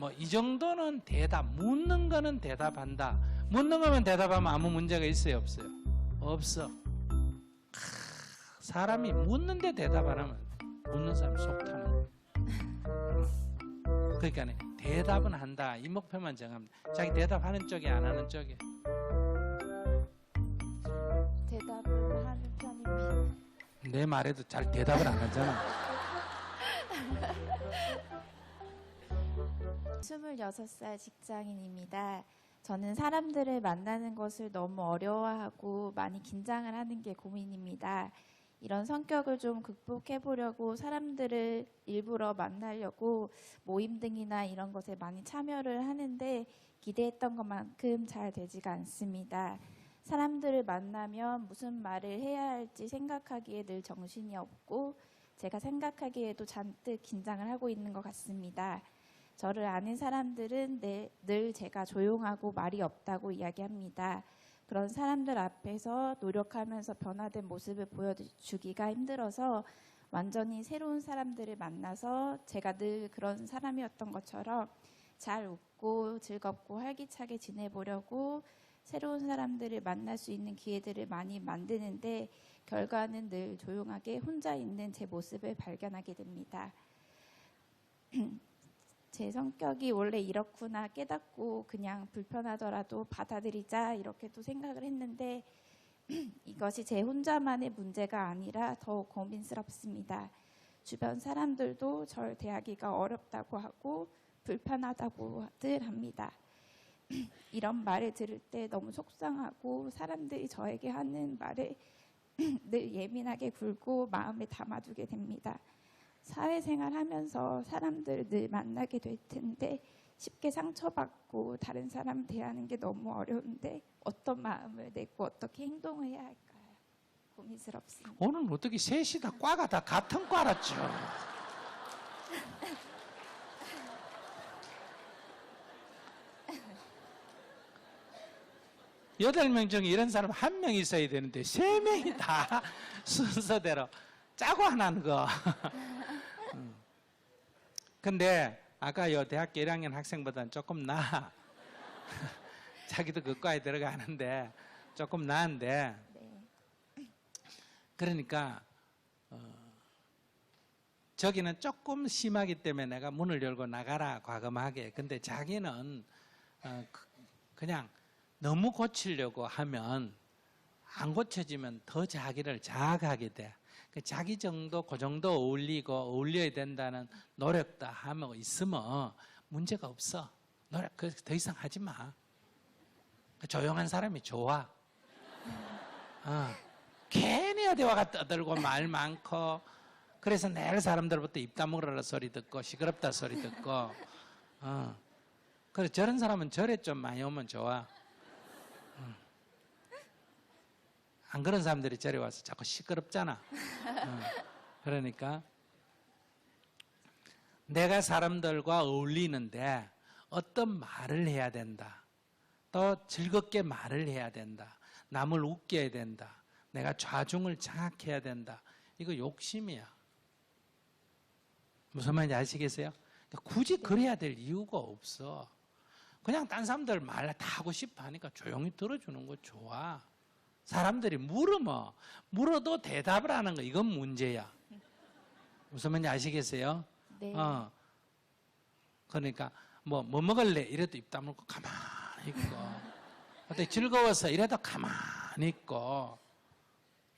뭐 이 정도는 대답, 묻는 거는 대답한다. 묻는 거면 대답하면 아무 문제가 있어요, 없어요? 없어. 사람이 묻는데 대답 안 하면 묻는 사람 속 타는 거예요. 그러니까 대답은 한다. 이 목표만 정하면 자기 대답하는 쪽이 안 하는 쪽이. 대답을 하는 편입니다. 내 말에도 잘 대답을 안 하잖아. 26살 직장인입니다. 저는 사람들을 만나는 것을 너무 어려워하고 많이 긴장을 하는 게 고민입니다. 이런 성격을 좀 극복해 보려고 사람들을 일부러 만나려고 모임 등이나 이런 것에 많이 참여를 하는데 기대했던 것만큼 잘 되지가 않습니다. 사람들을 만나면 무슨 말을 해야 할지 생각하기에 늘 정신이 없고 제가 생각하기에도 잔뜩 긴장을 하고 있는 것 같습니다. 저를 아는 사람들은 늘 제가 조용하고 말이 없다고 이야기합니다. 그런 사람들 앞에서 노력하면서 변화된 모습을 보여주기가 힘들어서 완전히 새로운 사람들을 만나서 제가 늘 그런 사람이었던 것처럼 잘 웃고 즐겁고 활기차게 지내보려고 새로운 사람들을 만날 수 있는 기회들을 많이 만드는데 결과는 늘 조용하게 혼자 있는 제 모습을 발견하게 됩니다. 제 성격이 원래 이렇구나 깨닫고 그냥 불편하더라도 받아들이자 이렇게 또 생각을 했는데 이것이 제 혼자만의 문제가 아니라 더욱 고민스럽습니다. 주변 사람들도 절 대하기가 어렵다고 하고 불편하다고들 합니다. 이런 말을 들을 때 너무 속상하고 사람들이 저에게 하는 말에 늘 예민하게 굴고 마음에 담아두게 됩니다. 사회생활 하면서 사람들을 늘 만나게 될 텐데 쉽게 상처받고 다른 사람 대하는 게 너무 어려운데 어떤 마음을 내고 어떻게 행동을 해야 할까요? 고민스럽습니다. 오늘 어떻게 셋이 다 과가 다 같은 과랐죠? 여덟 명 중에 이런 사람 한 명 있어야 되는데 3명이 다 순서대로 짜고 하는 거. 근데 아까 요 대학교 1학년 학생보다는 조금 나아. 자기도 그 과에 들어가는데 조금 나은데. 네. 그러니까 저기는 조금 심하기 때문에 내가 문을 열고 나가라 과감하게. 근데 자기는 그냥 너무 고치려고 하면 안 고쳐지면 더 자기를 자학하게 돼. 자기 정도 그 정도 어울려야 된다는 노력도 하면 있으면 문제가 없어. 노력 더 이상 하지 마. 조용한 사람이 좋아. 괜히 어디 와가 떠들고 말 많고 그래서 내일 사람들부터 입 다물어라 소리 듣고 시끄럽다 소리 듣고 그래 저런 사람은 절에 좀 많이 오면 좋아. 안 그런 사람들이 저리 와서 자꾸 시끄럽잖아. 그러니까 내가 사람들과 어울리는데 어떤 말을 해야 된다. 또 즐겁게 말을 해야 된다. 남을 웃겨야 된다. 내가 좌중을 장악해야 된다. 이거 욕심이야. 무슨 말인지 아시겠어요? 굳이 그래야 될 이유가 없어. 그냥 딴 사람들 말 다 하고 싶어 하니까 조용히 들어주는 거 좋아. 사람들이 물어도 대답을 하는 거 이건 문제야. 무슨 말인지 아시겠어요? 네. 그러니까 뭐 먹을래? 이래도 입 다물고 가만히 있고 어때 즐거워서 이래도 가만히 있고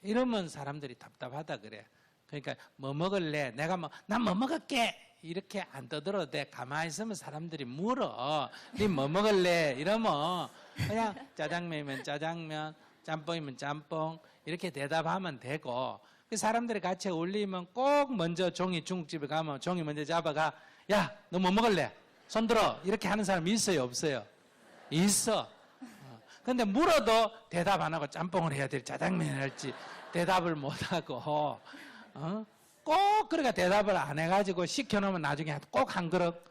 이러면 사람들이 답답하다 그래. 그러니까 뭐 먹을래? 내가 난 뭐 먹을게 이렇게 안 떠들어도 돼. 가만히 있으면 사람들이 물어. 니 뭐 먹을래? 이러면 그냥 짜장면이면 짜장면, 짬뽕이면 짬뽕 이렇게 대답하면 되고 사람들이 같이 어울리면 꼭 먼저 종이 중국집에 가면 종이 먼저 잡아가 야 너 뭐 먹을래? 손들어 이렇게 하는 사람이 있어요 없어요? 있어. 근데 물어도 대답 안 하고 짬뽕을 해야 될 짜장면을 할지 대답을 못하고 꼭 그러니까 대답을 안 해가지고 시켜놓으면 나중에 꼭 한 그릇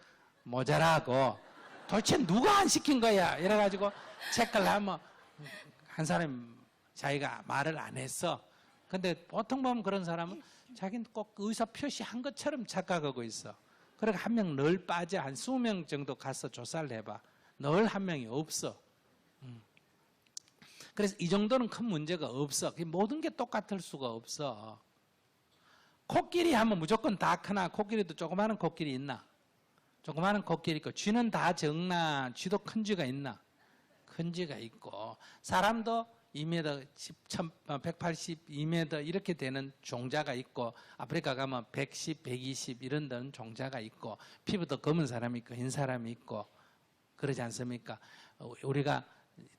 모자라고 도대체 누가 안 시킨 거야 이래가지고 체크를 하면 한 사람이 자기가 말을 안 했어. 근데 보통 보면 그런 사람은 자기는 꼭 의사 표시한 것처럼 착각하고 있어. 그러니까 한 명 늘 빠져. 한 20명 정도 가서 조사를 해봐. 늘 한 명이 없어. 그래서 이 정도는 큰 문제가 없어. 모든 게 똑같을 수가 없어. 코끼리 하면 무조건 다 크나? 코끼리도 조그마한 코끼리 있나? 조그마한 코끼리 있고, 쥐는 다 적나? 쥐도 큰 쥐가 있나? 큰 쥐가 있고, 사람도 2m, 180, 2m 이렇게 되는 종자가 있고, 아프리카 가면 110, 120 이런 데는 종자가 있고, 피부도 검은 사람이 있고, 흰 사람이 있고, 그러지 않습니까? 우리가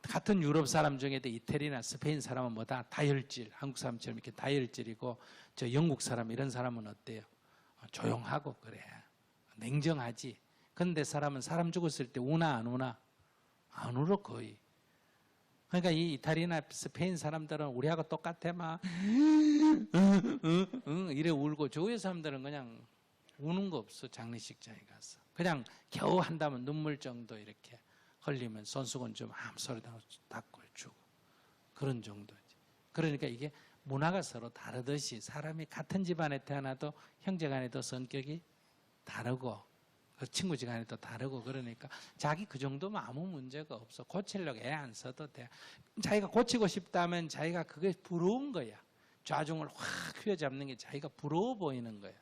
같은 유럽 사람 중에도 이태리나 스페인 사람은 뭐다? 다혈질, 한국 사람처럼 이렇게 다혈질이고, 저 영국 사람 이런 사람은 어때요? 조용하고 그래. 냉정하지. 그런데 사람은 사람 죽었을 때 우나 안 우나? 안 울어 거의. 그러니까 이 이탈리아나 스페인 사람들은 우리하고 똑같아 막 이래 울고, 저 위에 사람들은 그냥 우는 거 없어. 장례식장에 가서 그냥 겨우 한다면 눈물 정도 이렇게 흘리면 손수건 좀 아무 소리도 닦고 주고 그런 정도지. 그러니까 이게 문화가 서로 다르듯이 사람이 같은 집안에 태어나도 형제간에도 성격이 다르고 친구지간에도 다르고, 그러니까 자기 그 정도면 아무 문제가 없어. 고치려고 애 안 써도 돼. 자기가 고치고 싶다면 자기가 그게 부러운 거야. 좌중을 확 휘어잡는 게 자기가 부러워 보이는 거야.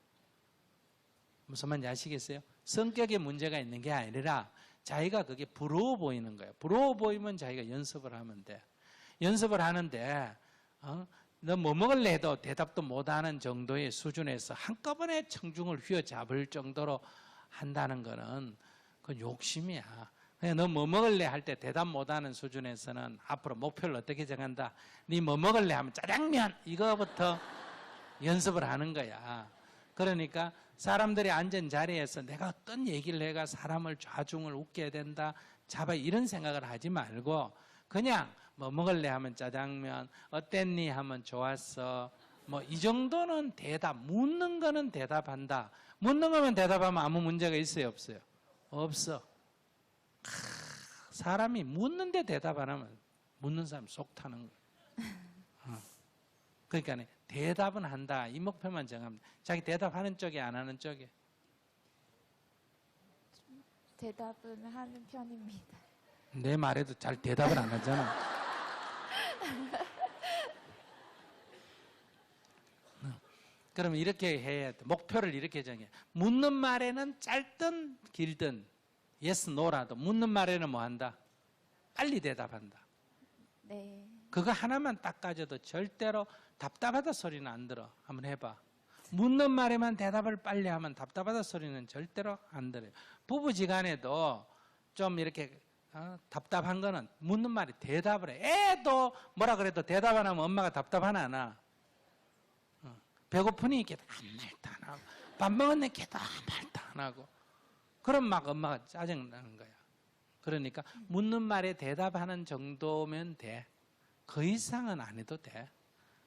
무슨 말인지 아시겠어요? 성격에 문제가 있는 게 아니라 자기가 그게 부러워 보이는 거예요. 부러워 보이면 자기가 연습을 하면 돼. 연습을 하는데 너 뭐 먹을래 해도 대답도 못하는 정도의 수준에서 한꺼번에 청중을 휘어잡을 정도로 한다는 거는 그건 욕심이야. 그냥 너 뭐 먹을래 할 때 대답 못하는 수준에서는 앞으로 목표를 어떻게 정한다? 네 뭐 먹을래 하면 짜장면 이거부터 연습을 하는 거야. 그러니까 사람들이 앉은 자리에서 내가 어떤 얘기를 해가 사람을 좌중을 웃게 된다, 잡아 이런 생각을 하지 말고 그냥 뭐 먹을래 하면 짜장면, 어땠니 하면 좋았어. 뭐 이 정도는 대답, 묻는 거는 대답한다. 묻는 거면 대답하면 아무 문제가 있어요, 없어요? 없어. 사람이 묻는데 대답 안 하면 묻는 사람 속 타는 거야. 그러니까 대답은 한다. 이 목표만 정하면 돼. 자기 대답하는 쪽에 안 하는 쪽에? 대답은 하는 편입니다. 내 말에도 잘 대답을 안 하잖아. 그러면 이렇게 해야 돼. 목표를 이렇게 정해. 묻는 말에는 짧든 길든 yes, no라도 묻는 말에는 뭐 한다? 빨리 대답한다. 네. 그거 하나만 딱 가져도 절대로 답답하다 소리는 안 들어. 한번 해봐. 묻는 말에만 대답을 빨리 하면 답답하다 소리는 절대로 안 들어요. 부부지간에도 좀 이렇게 답답한 거는 묻는 말이 대답을 해. 애도 뭐라 그래도 대답 안 하면 엄마가 답답하나 안 하나? 배고프니 이렇게 아무 말도 안 하고, 밥 먹었네 걔도 아무 말도 안 하고, 그럼 막 엄마가 짜증나는 거야. 그러니까 묻는 말에 대답하는 정도면 돼. 그 이상은 안 해도 돼.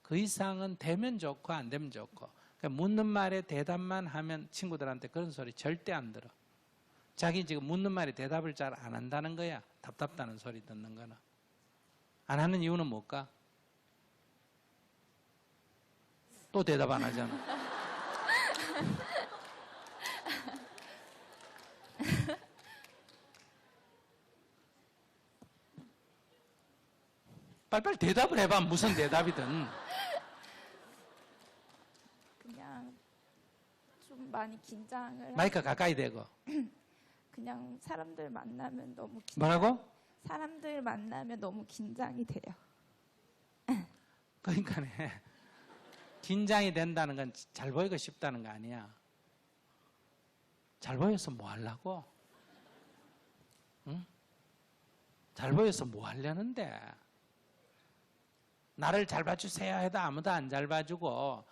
그 이상은 되면 좋고 안 되면 좋고. 그러니까 묻는 말에 대답만 하면 친구들한테 그런 소리 절대 안 들어. 자기 지금 묻는 말에 대답을 잘 안 한다는 거야. 답답다는 소리 듣는 거는. 안 하는 이유는 뭘까? 또 대답 안 하잖아. 빨리빨리 대답을 해봐. 무슨 대답이든. 그냥 좀 많이 긴장을 마이크 가까이 대고. 그냥 사람들 만나면 너무 뭐라고? 사람들 만나면 너무 긴장이 돼요. 그러니까네. 긴장이 된다는 건 잘 보이고 싶다는 거 아니야. 잘 보여서 뭐 하려고? 응? 잘 보여서 뭐 하려는데? 나를 잘 봐주세요 해도 아무도 안 잘 봐주고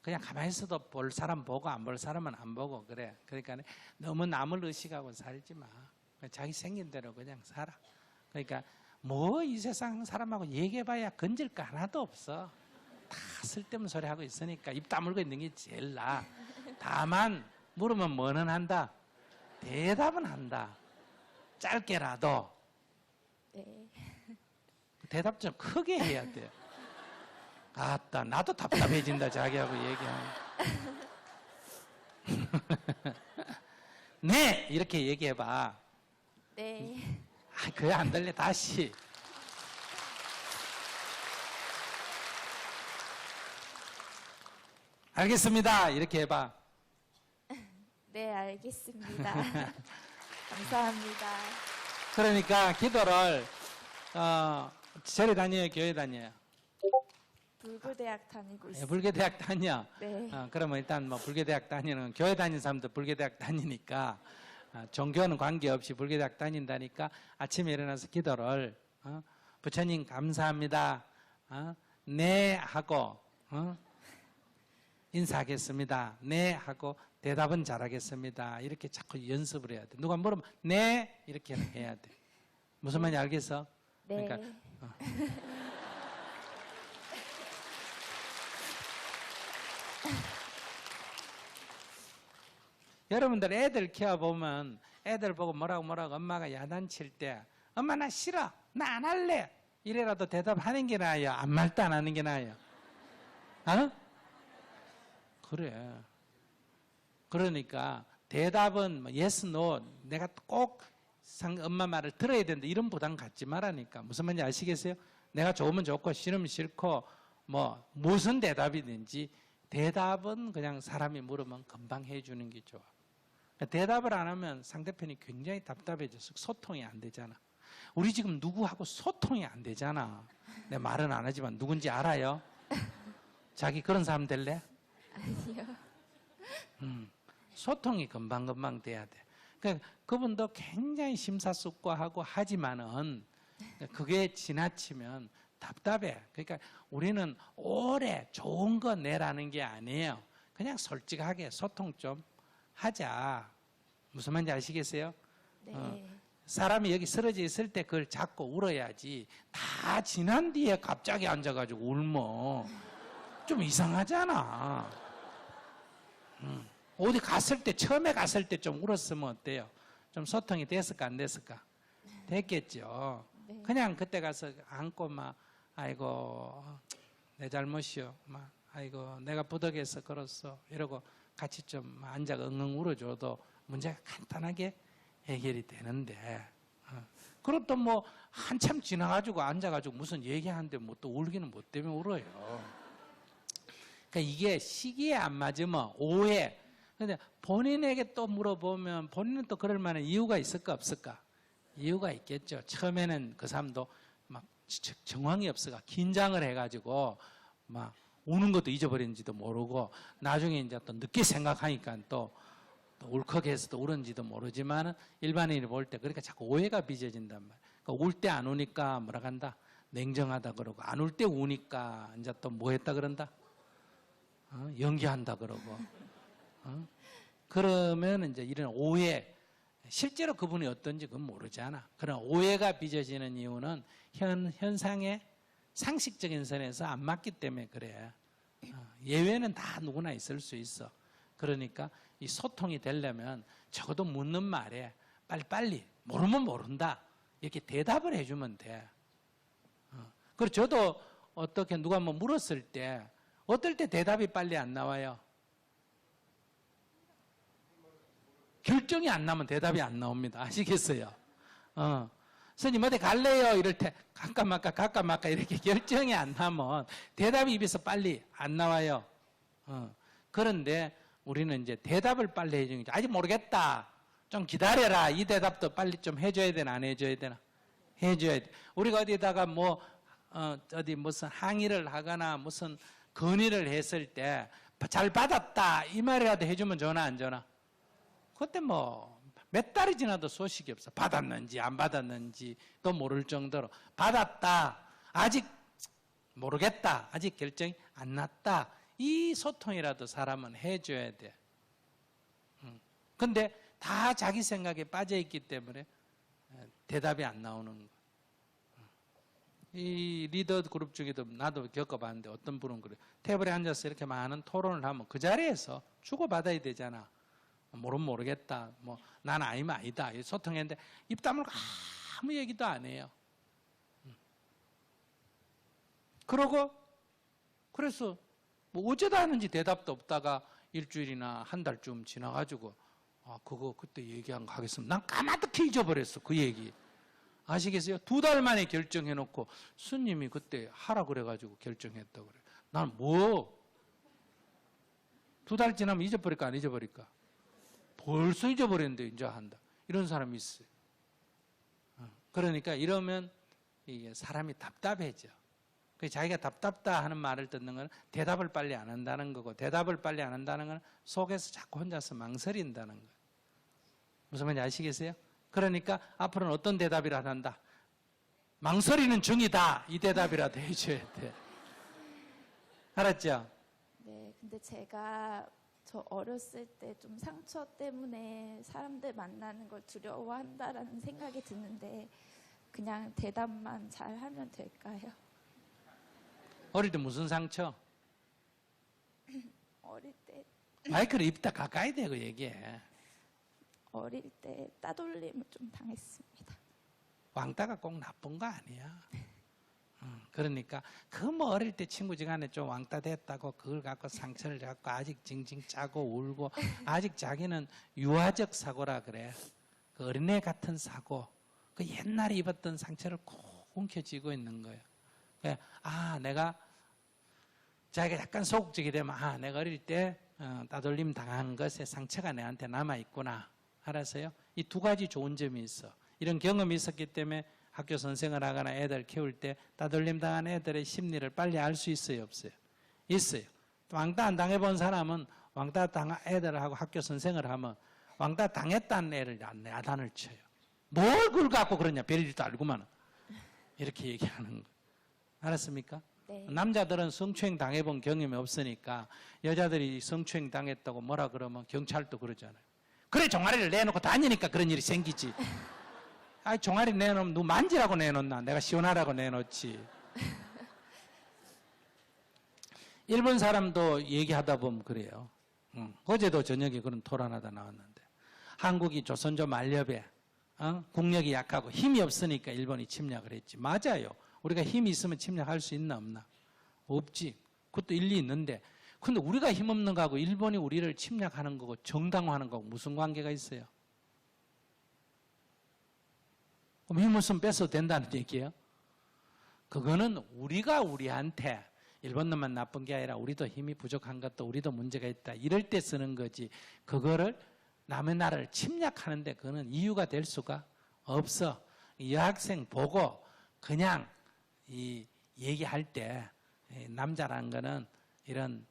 그냥 가만히 있어도 볼 사람 보고 안 볼 사람은 안 보고 그래. 그러니까 너무 남을 의식하고 살지 마. 자기 생긴 대로 그냥 살아. 그러니까 뭐 이 세상 사람하고 얘기해봐야 건질 거 하나도 없어. 다 쓸데없는 소리 하고 있으니까 입 다물고 있는 게 제일 나아. 다만 물으면 뭐는 한다? 대답은 한다. 짧게라도. 네. 대답 좀 크게 해야 돼. 아따 나도 답답해진다 자기하고 얘기하면. 네! 이렇게 얘기해봐. 네. 그게 안 들려. 다시. 알겠습니다. 이렇게 해봐. 네, 알겠습니다. 감사합니다. 그러니까 기도를 절에 다녀요, 교회 다녀요? 불교대학 다니고 있습니다. 불교대학 다녀. 네. 그러면 일단 뭐 불교대학 다니는 교회 다니는 사람도 불교대학 다니니까 종교는 관계없이 불교대학 다닌다니까 아침에 일어나서 기도를 부처님 감사합니다. 네 하고 인사하겠습니다. 네 하고 대답은 잘하겠습니다. 이렇게 자꾸 연습을 해야 돼. 누가 물으면 네 이렇게 해야 돼. 무슨 말인지 알겠어? 네. 그러니까 여러분들 애들 키워보면 애들 보고 뭐라고 엄마가 야단칠 때 엄마 나 싫어 나 안 할래 이래라도 대답하는 게 나아요 안 말도 안 하는 게 나아요. 그래. 그러니까 대답은 yes, no 내가 꼭 엄마 말을 들어야 된다 이런 부담 갖지 말라니까. 무슨 말인지 아시겠어요? 내가 좋으면 좋고 싫으면 싫고 뭐 무슨 대답이든지 대답은 그냥 사람이 물으면 금방 해주는 게 좋아. 대답을 안 하면 상대편이 굉장히 답답해져서 소통이 안 되잖아. 우리 지금 누구하고 소통이 안 되잖아. 내 말은 안 하지만 누군지 알아요? 자기 그런 사람 될래? 아니요. 소통이 금방금방 돼야 돼. 그러니까 그분도 굉장히 심사숙고하고 하지만은 그게 지나치면 답답해. 그러니까 우리는 오래 좋은 거 내라는 게 아니에요. 그냥 솔직하게 소통 좀 하자. 무슨 말인지 아시겠어요? 네. 사람이 여기 쓰러져 있을 때 그걸 잡고 울어야지. 다 지난 뒤에 갑자기 앉아가지고 울면 좀 이상하잖아. 어디 갔을 때, 처음에 갔을 때 좀 울었으면 어때요? 좀 소통이 됐을까, 안 됐을까? 됐겠죠. 네. 그냥 그때 가서 안고 막, 아이고, 내 잘못이요. 막, 아이고, 내가 부덕해서 그랬어. 이러고 같이 좀 앉아 엉엉 울어줘도 문제가 간단하게 해결이 되는데, 그리고 또 뭐, 한참 지나가지고 앉아가지고 무슨 얘기하는데 뭐 또 울기는 뭐 때문에 울어요. 그러니까 이게 시기에 안 맞으면 오해. 근데 본인에게 또 물어보면 본인은 또 그럴 만한 이유가 있을까 없을까? 이유가 있겠죠. 처음에는 그 사람도 막 정황이 없어가 긴장을 해가지고 막 우는 것도 잊어버린지도 모르고 나중에 이제 또 늦게 생각하니까 또 울컥해서 또 울은지도 모르지만 일반인이 볼 때 그러니까 자꾸 오해가 빚어진단 말이에요. 그러니까 울 때 안 우니까 뭐라 한다? 냉정하다 그러고 안 울 때 우니까 이제 또 뭐 했다 그런다? 연기한다 그러고. 그러면 이제 이런 오해, 실제로 그분이 어떤지 그건 모르잖아. 그런 오해가 빚어지는 이유는 현상의 상식적인 선에서 안 맞기 때문에 그래. 예외는 다 누구나 있을 수 있어. 그러니까 이 소통이 되려면 적어도 묻는 말에 빨리빨리 모르면 모른다 이렇게 대답을 해주면 돼. 그리고 저도 어떻게 누가 뭐 물었을 때 어떨 때 대답이 빨리 안 나와요? 결정이 안 나면 대답이 안 나옵니다. 아시겠어요? 스님 어디 갈래요? 이럴 때 갈까 말까 이렇게 결정이 안 나면 대답이 입에서 빨리 안 나와요. 그런데 우리는 이제 대답을 빨리 해주는 게 아직 모르겠다. 좀 기다려라. 이 대답도 빨리 좀 해줘야 되나 안 해줘야 되나? 해줘야 돼. 우리가 어디다가 뭐 어디 무슨 항의를 하거나 무슨 건의를 했을 때 잘 받았다 이 말이라도 해주면 전화 안 전화? 그때 뭐 몇 달이 지나도 소식이 없어. 받았는지 안 받았는지 또 모를 정도로 받았다. 아직 모르겠다. 아직 결정이 안 났다. 이 소통이라도 사람은 해줘야 돼. 근데 다 자기 생각에 빠져있기 때문에 대답이 안 나오는 거. 이 리더 그룹 중에도 나도 겪어봤는데 어떤 분은 그래. 테이블에 앉아서 이렇게 많은 토론을 하면 그 자리에서 주고받아야 되잖아. 모르면 모르겠다. 뭐, 난 아니면 아니다. 소통했는데 입 다물고 아무 얘기도 안 해요. 그래서 뭐 어쩌다 하는지 대답도 없다가 일주일이나 한 달쯤 지나가지고 아, 그거 그때 얘기한 거 하겠습니다. 난 까마득히 잊어버렸어, 그 얘기. 아시겠어요? 2달 만에 결정해놓고 스님이 그때 하라 그래가지고 결정했다고 그래. 난 뭐? 2달 지나면 잊어버릴까 안 잊어버릴까? 벌써 잊어버렸는데 이제 한다. 이런 사람이 있어요. 그러니까 이러면 이게 사람이 답답해져. 자기가 답답다 하는 말을 듣는 건 대답을 빨리 안 한다는 거고, 대답을 빨리 안 한다는 건 속에서 자꾸 혼자서 망설인다는 거예요. 무슨 말인지 아시겠어요? 그러니까 앞으로는 어떤 대답이라도 한다. 망설이는 중이다. 이 대답이라도 해줘야 돼. 알았죠? 네, 근데 제가 저 어렸을 때 좀 상처 때문에 사람들 만나는 걸 두려워한다라는 생각이 드는데 그냥 대답만 잘 하면 될까요? 어릴 때 무슨 상처? 어릴 때 마이크를 입다 가까이 대고 얘기해. 어릴 때 따돌림을 좀 당했습니다. 왕따가 꼭 나쁜 거 아니야. 그러니까 그 뭐 어릴 때 친구지간에 좀 왕따 됐다고 그걸 갖고 상처를 갖고 아직 징징 짜고 울고 아직 자기는 유아적 사고라 그래. 그 어린애 같은 사고. 그 옛날에 입었던 상처를 꼭 움켜쥐고 있는 거예요. 아, 내가 자기가 약간 소극적이 되면 아, 내가 어릴 때 따돌림 당한 것에 상처가 내한테 남아있구나. 알았어요? 이 2가지 좋은 점이 있어. 이런 경험이 있었기 때문에 학교 선생을 하거나 애들 키울 때 따돌림 당한 애들의 심리를 빨리 알 수 있어요, 없어요? 있어요. 왕따 안 당해본 사람은 왕따 당한 애들하고 학교 선생을 하면 왕따 당했다는 애를 야단을 쳐요. 뭘 그걸 갖고 그러냐, 별일도 알고만. 이렇게 얘기하는 거. 알았습니까? 네. 남자들은 성추행 당해본 경험이 없으니까 여자들이 성추행 당했다고 뭐라 그러면 경찰도 그러잖아요. 그래, 종아리를 내놓고 다니니까 그런 일이 생기지. 아이, 종아리 내놓으면 누 만지라고 내놓나? 내가 시원하라고 내놓지. 일본 사람도 얘기하다 보면 그래요. 어제도 저녁에 그런 토론하다 나왔는데 한국이 조선조 만렵에 국력이 약하고 힘이 없으니까 일본이 침략을 했지. 맞아요. 우리가 힘이 있으면 침략할 수 있나 없나? 없지. 그것도 일리 있는데 근데 우리가 힘없는 거하고 일본이 우리를 침략하는 거고 정당화하는 거하고 무슨 관계가 있어요? 그럼 힘 없으면 뺏어도 된다는 얘기예요? 그거는 우리가 우리한테 일본 놈만 나쁜 게 아니라 우리도 힘이 부족한 것도 우리도 문제가 있다. 이럴 때 쓰는 거지. 그거를 남의 나라를 침략하는데 그거는 이유가 될 수가 없어. 여학생 보고 그냥 얘기할 때 남자라는 거는 이런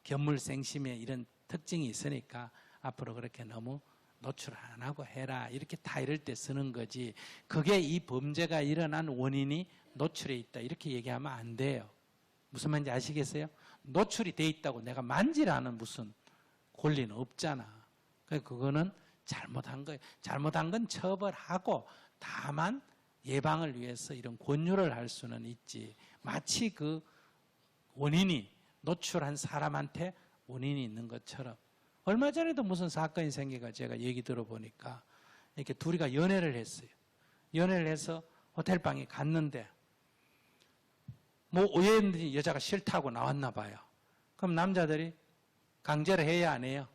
견물생심의 이런 특징이 있으니까 앞으로 그렇게 너무 노출 안 하고 해라. 이렇게 다 이럴 때 쓰는 거지. 그게 이 범죄가 일어난 원인이 노출에 있다. 이렇게 얘기하면 안 돼요. 무슨 말인지 아시겠어요? 노출이 돼 있다고 내가 만지라는 무슨 권리는 없잖아. 그거는 잘못한 거예요. 잘못한 건 처벌하고 다만 예방을 위해서 이런 권유를 할 수는 있지. 마치 그 원인이 노출한 사람한테 원인이 있는 것처럼. 얼마 전에도 무슨 사건이 생기가 제가 얘기 들어보니까 이렇게 둘이가 연애를 했어요. 연애를 해서 호텔방에 갔는데 뭐 오해했는지 여자가 싫다고 나왔나 봐요. 그럼 남자들이 강제를 해야 안 해요?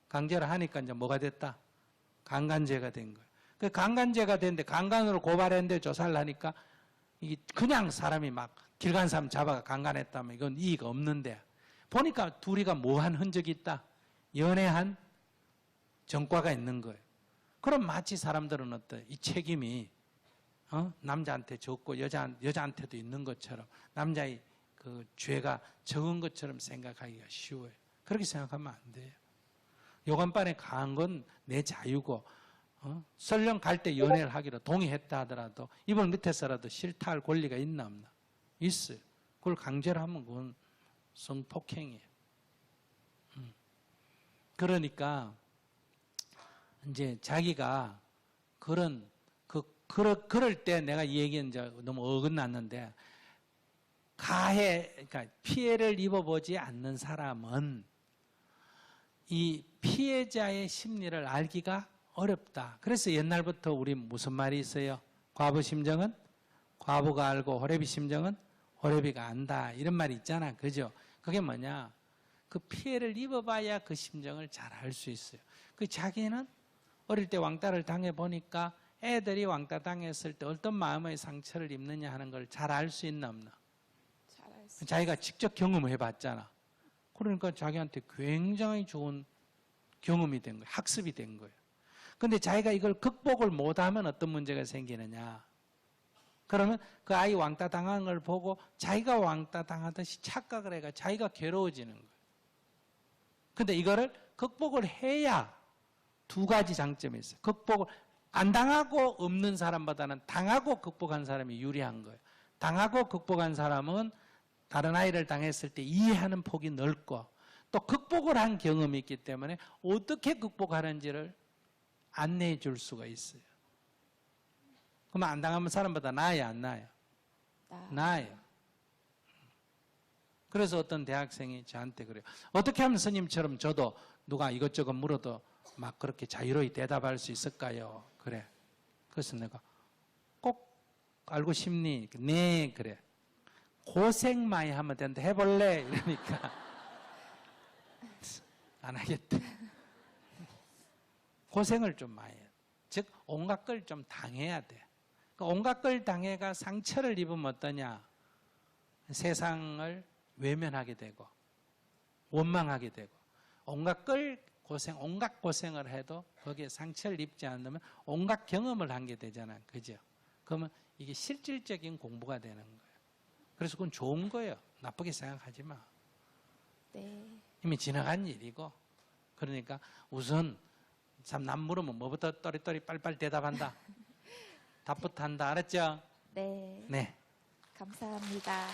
강제를 하니까 이제 뭐가 됐다? 강간죄가 된 거예요. 그 강간죄가 됐는데 강간으로 고발했는데 조사를 하니까 이게 그냥 사람이 막 길 간 사람 잡아가 강간했다면 이건 이의가 없는데 보니까 둘이가 뭐한 흔적이 있다? 연애한 전과가 있는 거예요. 그럼 마치 사람들은 어때? 이 책임이 남자한테 적고 여자한테도 있는 것처럼 남자의 그 죄가 적은 것처럼 생각하기가 쉬워요. 그렇게 생각하면 안 돼요. 요간반에 강한 건 내 자유고 설령 갈 때 연애를 하기로 동의했다 하더라도 이불 밑에서라도 싫다 할 권리가 있나 없나? 있어요. 그걸 강제로 하면 그건 성폭행이에요. 그러니까 이제 자기가 그럴 때 내가 이 얘기는 이제 너무 어긋났는데 그러니까 피해를 입어보지 않는 사람은 이 피해자의 심리를 알기가 어렵다. 그래서 옛날부터 우리 무슨 말이 있어요? 과부 심정은 과부가 알고 호래비 심정은 호래비가 안다. 이런 말이 있잖아. 그죠? 그게 뭐냐? 그 피해를 입어봐야 그 심정을 잘 알 수 있어요. 그 자기는 어릴 때 왕따를 당해보니까 애들이 왕따 당했을 때 어떤 마음의 상처를 입느냐 하는 걸 잘 알 수 있나 없나? 잘할 수 자기가 직접 경험해 봤잖아. 그러니까 자기한테 굉장히 좋은 경험이 된 거예요. 학습이 된 거예요. 근데 자기가 이걸 극복을 못하면 어떤 문제가 생기느냐? 그러면 그 아이 왕따 당한 걸 보고 자기가 왕따 당하듯이 착각을 해가 자기가 괴로워지는 거예요. 근데 이거를 극복을 해야 두 가지 장점이 있어요. 극복을 안 당하고 없는 사람보다는 당하고 극복한 사람이 유리한 거예요. 당하고 극복한 사람은 다른 아이를 당했을 때 이해하는 폭이 넓고 또 극복을 한 경험이 있기 때문에 어떻게 극복하는지를 안내해 줄 수가 있어요. 그러면 안 당하면 사람보다 나아요, 안 나아요? 나아요. 그래서 어떤 대학생이 저한테 그래요. 어떻게 하면 스님처럼 저도 누가 이것저것 물어도 막 그렇게 자유로이 대답할 수 있을까요? 그래. 그래서 내가 꼭 알고 싶니? 네, 그래. 고생 많이 하면 된다. 해볼래? 이러니까 안 하겠대. 고생을 좀 많이 해요. 즉 온갖 걸 좀 당해야 돼. 온갖 걸 당해가 상처를 입으면 어떠냐? 세상을 외면하게 되고 원망하게 되고 온갖 고생을 해도 거기에 상처를 입지 않으면 온갖 경험을 하게 되잖아요. 그죠? 그러면 이게 실질적인 공부가 되는 거예요. 그래서 그건 좋은 거예요. 나쁘게 생각하지 마. 네. 이미 지나간 일이고 그러니까 우선 참 남 물으면 뭐부터 또리또리 빨리빨리 대답한다. 답부터 한다. 알았죠? 네. 네. 감사합니다.